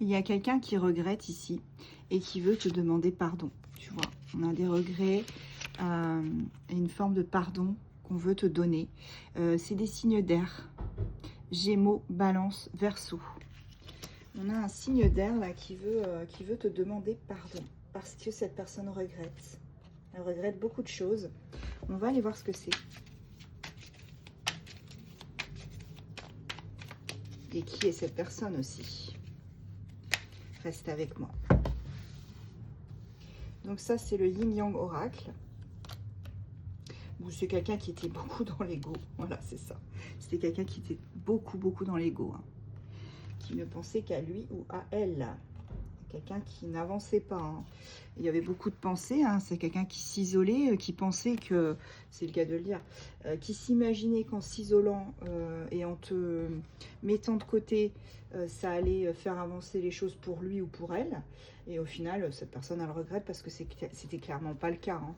Il y a quelqu'un qui regrette ici et qui veut te demander pardon. Tu vois, on a des regrets et une forme de pardon qu'on veut te donner. C'est des signes d'air. Gémeaux, Balance, Verseau. On a un signe d'air là qui veut te demander pardon parce que cette personne regrette. Elle regrette beaucoup de choses. On va aller voir ce que c'est. Et qui est cette personne aussi? Reste avec moi. Donc ça, c'est le Yin Yang Oracle. Ou c'est quelqu'un qui était beaucoup dans l'ego. Voilà, c'est ça. C'était quelqu'un qui était beaucoup dans l'ego. Hein. Qui ne pensait qu'à lui ou à elle. Quelqu'un qui n'avançait pas. Hein. Il y avait beaucoup de pensées. Hein. C'est quelqu'un qui s'isolait, qui pensait que, c'est le cas de le dire, qui s'imaginait qu'en s'isolant et en te mettant de côté, ça allait faire avancer les choses pour lui ou pour elle. Et au final, cette personne, elle regrette parce que c'était clairement pas le cas. Hein.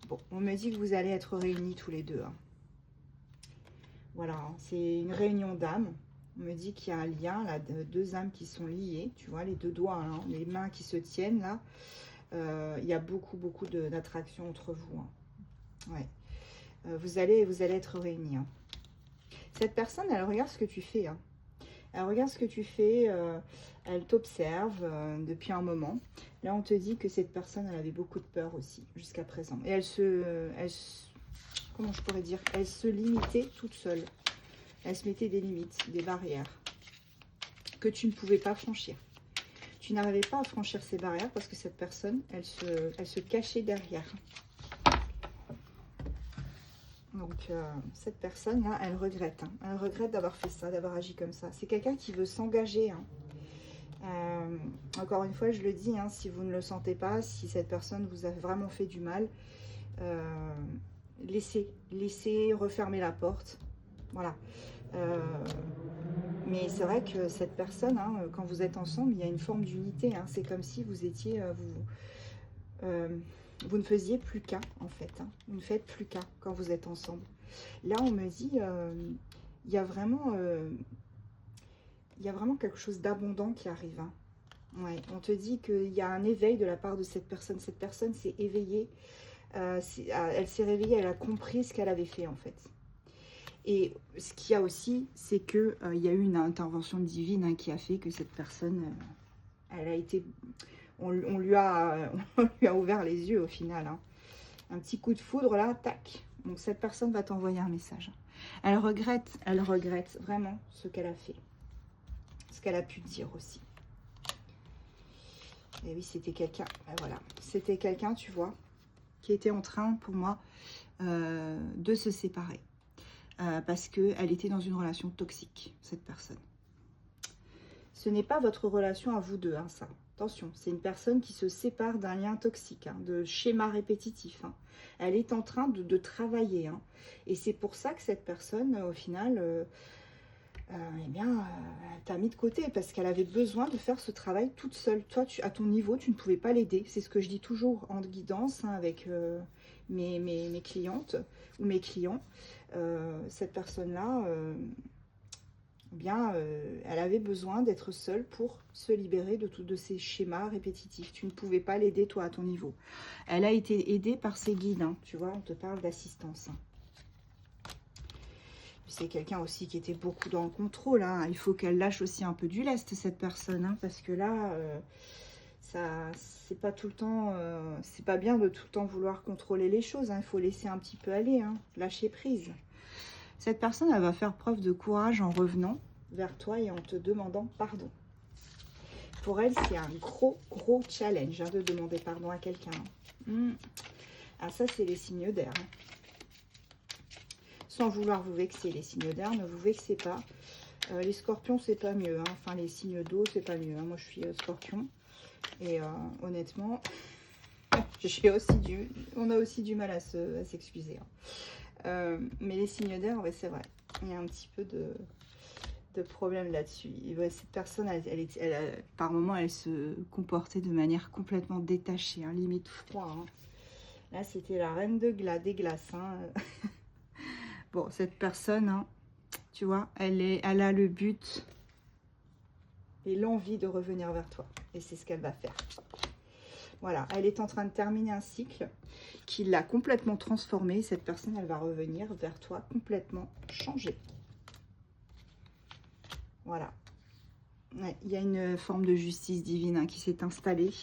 Bon, on me dit que vous allez être réunis tous les deux. Hein. Voilà, hein. C'est une réunion d'âmes. On me dit qu'il y a un lien, là, de deux âmes qui sont liées. Tu vois, les deux doigts, hein, les mains qui se tiennent, là. Il y a beaucoup d'attraction entre vous. Hein. Ouais. Vous allez être réunis. Hein. Cette personne, elle regarde ce que tu fais. Hein. Elle regarde ce que tu fais. Elle t'observe depuis un moment. Là, on te dit que cette personne, elle avait beaucoup de peur aussi, jusqu'à présent. Et comment je pourrais dire? Elle se limitait toute seule. Elle se mettait des limites, des barrières que tu ne pouvais pas franchir. Tu n'arrivais pas à franchir ces barrières parce que cette personne, elle se cachait derrière. Donc, cette personne-là, elle regrette. Hein. Elle regrette d'avoir fait ça, d'avoir agi comme ça. C'est quelqu'un qui veut s'engager. Hein. Encore une fois, je le dis, hein, si vous ne le sentez pas, si cette personne vous a vraiment fait du mal, laissez refermer la porte. Voilà. Mais c'est vrai que cette personne, hein, quand vous êtes ensemble, il y a une forme d'unité. Hein. C'est comme si vous étiez... vous ne faisiez plus qu'un, en fait. Hein. Vous ne faites plus qu'un quand vous êtes ensemble. Là, on me dit, il y a vraiment quelque chose d'abondant qui arrive. Hein. Ouais, on te dit qu'il y a un éveil de la part de cette personne. Cette personne s'est éveillée. Elle s'est réveillée, elle a compris ce qu'elle avait fait, en fait. Et ce qu'il y a aussi, c'est qu'il y a eu une intervention divine hein, qui a fait que cette personne, elle a été... On lui a ouvert les yeux au final. Hein. Un petit coup de foudre là, tac. Donc cette personne va t'envoyer un message. Elle regrette vraiment ce qu'elle a fait. Ce qu'elle a pu dire aussi. Et oui, c'était quelqu'un, voilà. C'était quelqu'un, tu vois, qui était en train, pour moi, de se séparer. Parce qu'elle était dans une relation toxique, cette personne. Ce n'est pas votre relation à vous deux, hein, ça. Attention, c'est une personne qui se sépare d'un lien toxique, hein, de schéma répétitif. Hein. Elle est en train de travailler. Hein. Et c'est pour ça que cette personne, au final, eh bien, elle t'a mis de côté parce qu'elle avait besoin de faire ce travail toute seule. Toi, à ton niveau, tu ne pouvais pas l'aider. C'est ce que je dis toujours en guidance hein, avec mes clientes ou mes clients. Cette personne-là... elle avait besoin d'être seule pour se libérer de ces schémas répétitifs. Tu ne pouvais pas l'aider, toi, à ton niveau. Elle a été aidée par ses guides, hein, tu vois, on te parle d'assistance. Hein. C'est quelqu'un aussi qui était beaucoup dans le contrôle. Hein. Il faut qu'elle lâche aussi un peu du lest, cette personne, hein, parce que là, c'est pas tout le temps... c'est pas bien de tout le temps vouloir contrôler les choses. Hein. Il faut laisser un petit peu aller, hein, lâcher prise. Cette personne, elle va faire preuve de courage en revenant vers toi et en te demandant pardon. Pour elle, c'est un gros challenge hein, de demander pardon à quelqu'un. Ah, ça, c'est les signes d'air. Hein. Sans vouloir vous vexer, les signes d'air, ne vous vexez pas. Les scorpions, c'est pas mieux. Hein. Enfin, les signes d'eau, c'est pas mieux. Hein. Moi, je suis scorpion. Et honnêtement, on a aussi du mal à s'excuser. Hein. Mais les signes d'air, ouais, c'est vrai. Il y a un petit peu de problème là-dessus. Ouais, cette personne, par moments, elle se comportait de manière complètement détachée, hein, limite froid. Hein. Là, c'était la reine des glaces. Hein. Bon, cette personne, hein, tu vois, elle a le but et l'envie de revenir vers toi. Et c'est ce qu'elle va faire. Voilà, elle est en train de terminer un cycle qui l'a complètement transformée. Cette personne, elle va revenir vers toi complètement changée. Voilà. Ouais, il y a une forme de justice divine hein, qui s'est installée.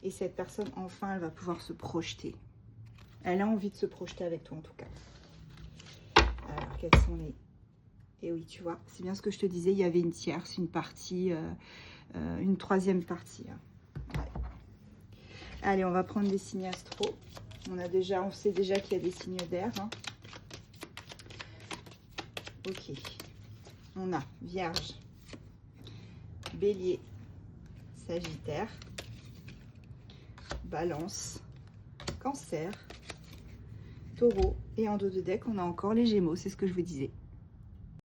Et cette personne, enfin, elle va pouvoir se projeter. Elle a envie de se projeter avec toi, en tout cas. Alors, quels sont les... Et oui, tu vois, c'est bien ce que je te disais. Il y avait une tierce, une partie, une troisième partie. Hein. Ouais. Allez, on va prendre des signes astro. On sait déjà qu'il y a des signes d'air. Hein. Ok. On a Vierge, Bélier, Sagittaire, Balance, Cancer, Taureau. Et en dos de deck, on a encore les Gémeaux. C'est ce que je vous disais.